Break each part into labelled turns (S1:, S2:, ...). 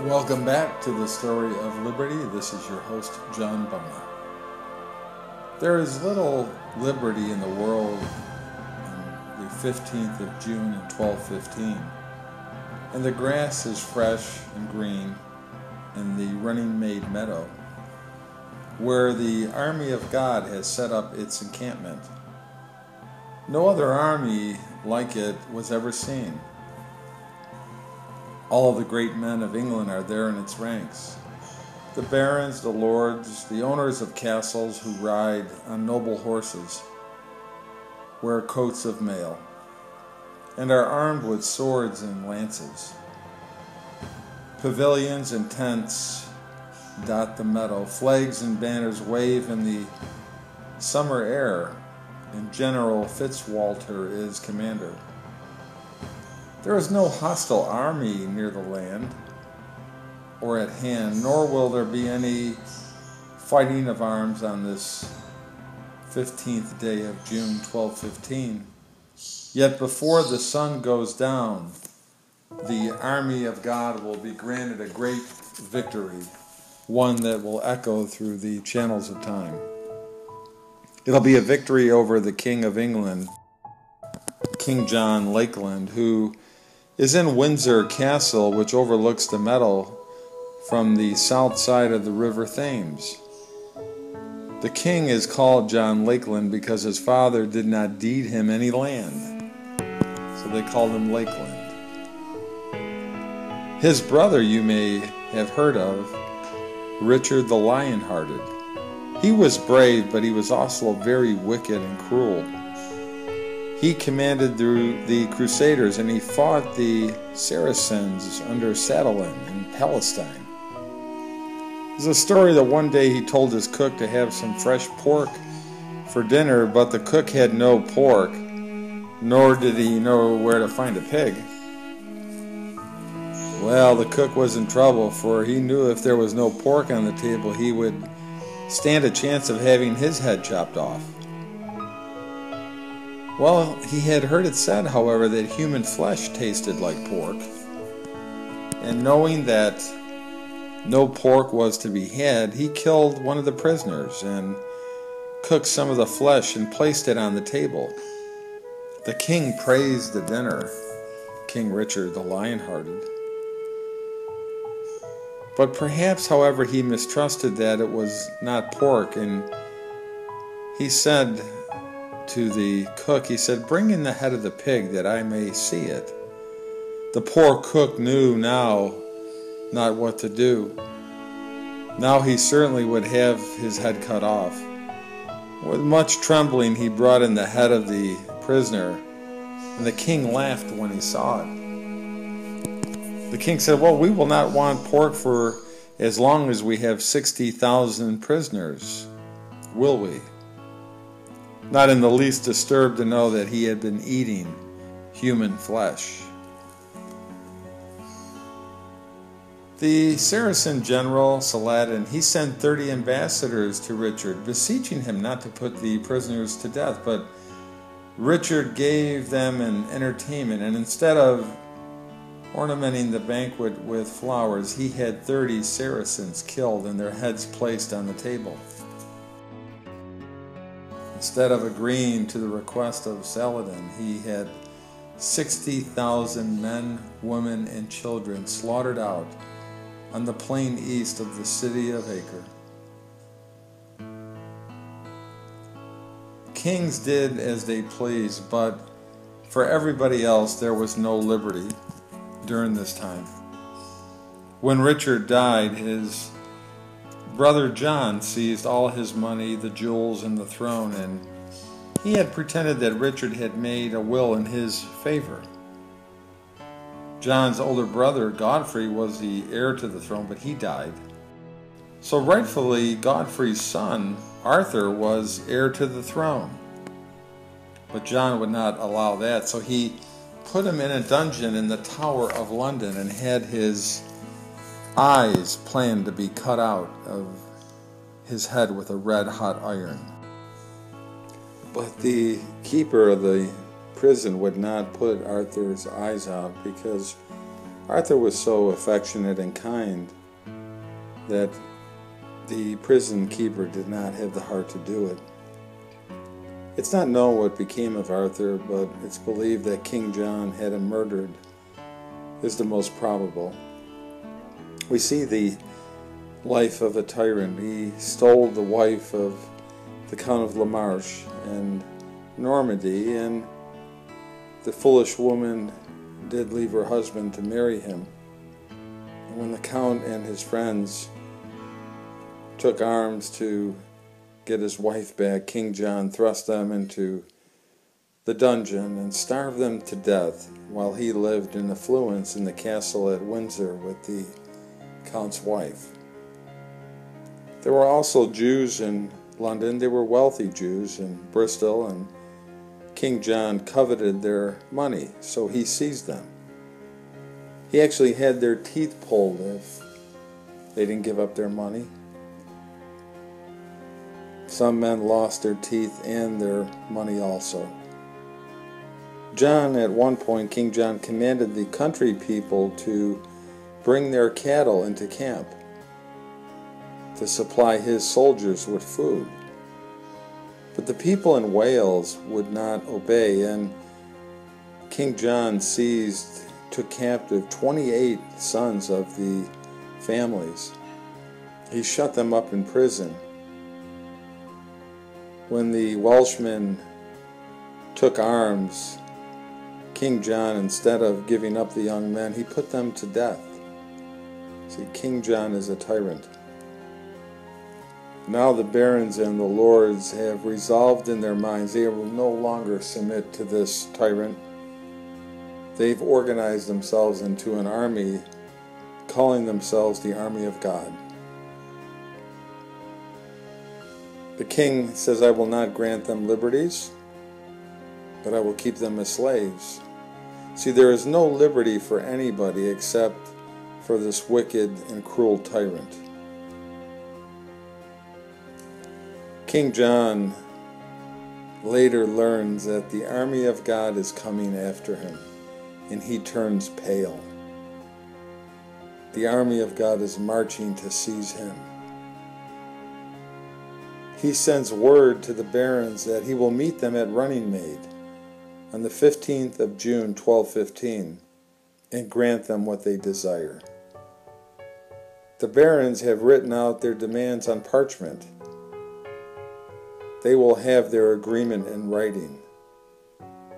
S1: Welcome back to the Story of Liberty. This is your host, John Bona. There is little liberty in the world on the 15th of June in 1215, and the grass is fresh and green in the running-made meadow, where the army of God has set up its encampment. No other army like it was ever seen. All the great men of England are there in its ranks. The barons, the lords, the owners of castles who ride on noble horses, wear coats of mail, and are armed with swords and lances. Pavilions and tents dot the meadow. Flags and banners wave in the summer air, and General Fitzwalter is commander. There is no hostile army near the land or at hand, nor will there be any fighting of arms on this 15th day of June 1215. Yet before the sun goes down, the army of God will be granted a great victory, one that will echo through the channels of time. It'll be a victory over the King of England, King John Lakeland, who is in Windsor Castle, which overlooks the meadow from the south side of the River Thames. The king is called John Lakeland because his father did not deed him any land, so they called him Lakeland. His brother you may have heard of, Richard the Lion-Hearted. He was brave, but he was also very wicked and cruel. He commanded the Crusaders, and he fought the Saracens under Saladin in Palestine. There's a story that one day he told his cook to have some fresh pork for dinner, but the cook had no pork, nor did he know where to find a pig. Well, the cook was in trouble, for he knew if there was no pork on the table, he would stand a chance of having his head chopped off. Well, he had heard it said, however, that human flesh tasted like pork, and knowing that no pork was to be had, he killed one of the prisoners and cooked some of the flesh and placed it on the table. The king praised the dinner, King Richard the Lion-Hearted. But perhaps, however, he mistrusted that it was not pork, and he said to the cook, he said, "Bring in the head of the pig that I may see it." The poor cook knew now not what to do. Now he certainly would have his head cut off. With much trembling he brought in the head of the prisoner, and the king laughed when he saw it. The king said, "Well, we will not want pork for as long as we have 60,000 prisoners, will we?" Not in the least disturbed to know that he had been eating human flesh. The Saracen general Saladin, he sent 30 ambassadors to Richard, beseeching him not to put the prisoners to death, but Richard gave them an entertainment, and instead of ornamenting the banquet with flowers, he had 30 Saracens killed and their heads placed on the table. Instead of agreeing to the request of Saladin, he had 60,000 men, women, and children slaughtered out on the plain east of the city of Acre. Kings did as they pleased, but for everybody else there was no liberty during this time. When Richard died, his brother John seized all his money, the jewels, and the throne, and he had pretended that Richard had made a will in his favor. John's older brother, Godfrey, was the heir to the throne, but he died. So rightfully, Godfrey's son, Arthur, was heir to the throne. But John would not allow that, so he put him in a dungeon in the Tower of London and had his eyes planned to be cut out of his head with a red-hot iron. But the keeper of the prison would not put Arthur's eyes out because Arthur was so affectionate and kind that the prison keeper did not have the heart to do it. It's not known what became of Arthur, but it's believed that King John had him murdered, is the most probable. We see the life of a tyrant. He stole the wife of the Count of La Marche and Normandy, and the foolish woman did leave her husband to marry him. And when the Count and his friends took arms to get his wife back, King John thrust them into the dungeon and starved them to death while he lived in affluence in the castle at Windsor with the Count's wife. There were also Jews in London. They were wealthy Jews in Bristol, and King John coveted their money, so he seized them. He actually had their teeth pulled if they didn't give up their money. Some men lost their teeth and their money also. John, at one point, King John commanded the country people to bring their cattle into camp to supply his soldiers with food. But the people in Wales would not obey, and King John took captive 28 sons of the families. He shut them up in prison. When the Welshmen took arms, King John, instead of giving up the young men, he put them to death. See, King John is a tyrant. Now the barons and the lords have resolved in their minds they will no longer submit to this tyrant. They've organized themselves into an army, calling themselves the army of God. The king says, I will not grant them liberties, but I will keep them as slaves. See, there is no liberty for anybody except for this wicked and cruel tyrant. King John later learns that the army of God is coming after him, and he turns pale. The army of God is marching to seize him. He sends word to the barons that he will meet them at Runnymede on the 15th of June, 1215, and grant them what they desire. The barons have written out their demands on parchment. They will have their agreement in writing,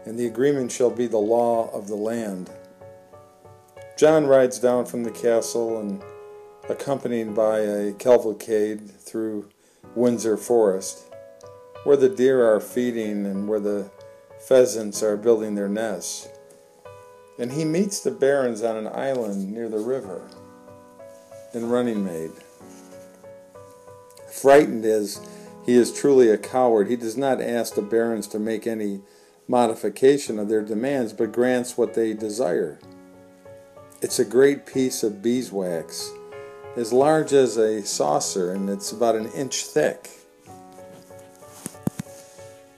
S1: and the agreement shall be the law of the land. John rides down from the castle and, accompanied by a cavalcade through Windsor Forest, where the deer are feeding and where the pheasants are building their nests. And he meets the barons on an island near the river in Runnymede. Frightened as he is truly a coward, he does not ask the barons to make any modification of their demands, but grants what they desire. It's a great piece of beeswax, as large as a saucer, and it's about an inch thick.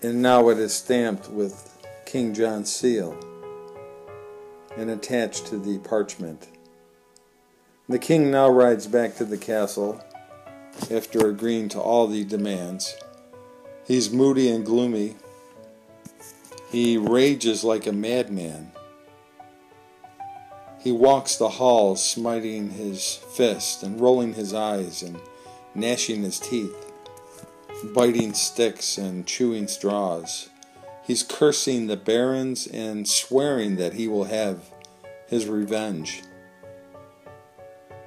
S1: And now it is stamped with King John's seal and attached to the parchment. The king now rides back to the castle after agreeing to all the demands. He's moody and gloomy. He rages like a madman. He walks the halls, smiting his fist and rolling his eyes and gnashing his teeth, biting sticks and chewing straws. He's cursing the barons and swearing that he will have his revenge.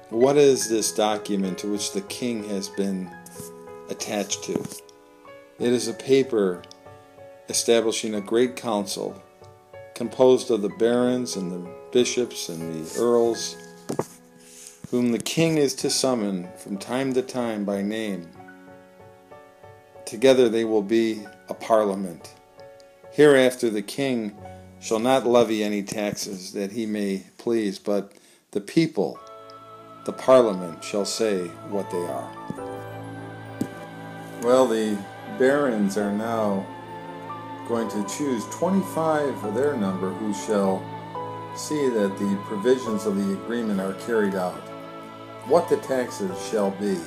S1: What is this document to which the king has been attached to? It is a paper establishing a great council composed of the barons and the bishops and the earls, whom the king is to summon from time to time by name. Together they will be a parliament. Hereafter the king shall not levy any taxes that he may please, but the people, the parliament, shall say what they are. Well, the barons are now going to choose 25 of their number who shall see that the provisions of the agreement are carried out, what the taxes shall be.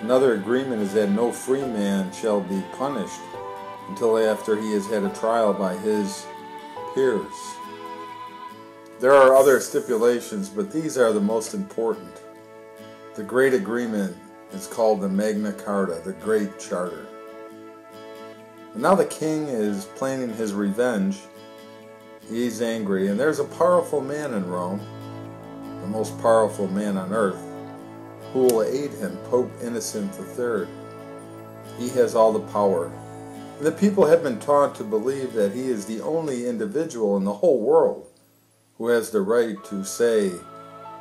S1: Another agreement is that no free man shall be punished until after he has had a trial by his peers. There are other stipulations, but these are the most important. The Great Agreement is called the Magna Carta, the Great Charter. And now the king is planning his revenge. He's angry, and there's a powerful man in Rome, the most powerful man on earth, who will aid him, Pope Innocent III. He has all the power. The people have been taught to believe that he is the only individual in the whole world who has the right to say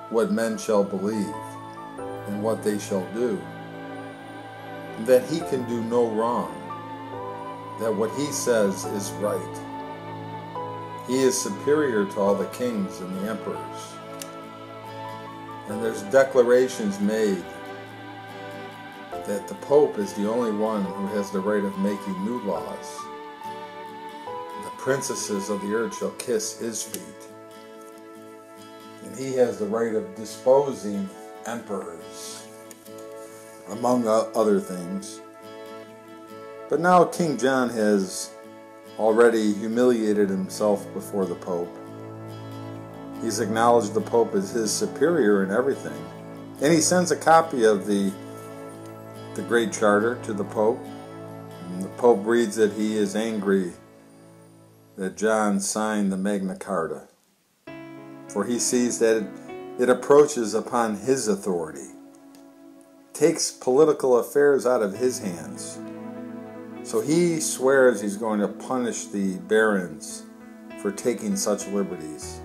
S1: what men shall believe and what they shall do, and that he can do no wrong, that what he says is right. He is superior to all the kings and the emperors. And there's declarations made that the Pope is the only one who has the right of making new laws. The princesses of the earth shall kiss his feet. And he has the right of disposing emperors, among other things. But now King John has already humiliated himself before the Pope. He's acknowledged the Pope as his superior in everything. And he sends a copy of the Great Charter to the Pope. And the Pope reads that he is angry that John signed the Magna Carta, for he sees that it approaches upon his authority, takes political affairs out of his hands. So he swears he's going to punish the barons for taking such liberties.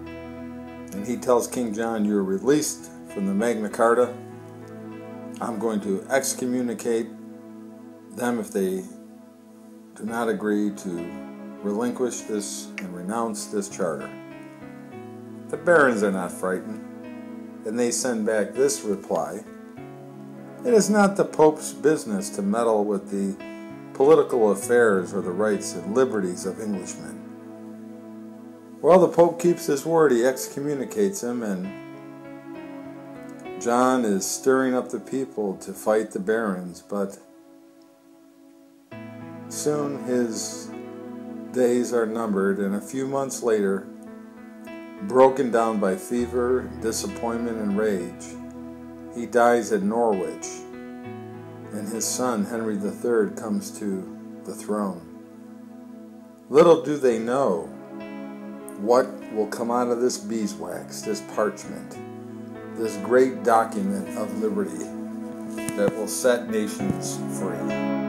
S1: And he tells King John, you're released from the Magna Carta. I'm going to excommunicate them if they do not agree to relinquish this and renounce this charter. The barons are not frightened, and they send back this reply. It is not the Pope's business to meddle with the political affairs or the rights and liberties of Englishmen. Well, the Pope keeps his word. He excommunicates him, and John is stirring up the people to fight the barons, but soon his days are numbered, and a few months later, broken down by fever, disappointment, and rage, he dies at Norwich, and his son Henry III comes to the throne. Little do they know what will come out of this beeswax, this parchment, this great document of liberty that will set nations free.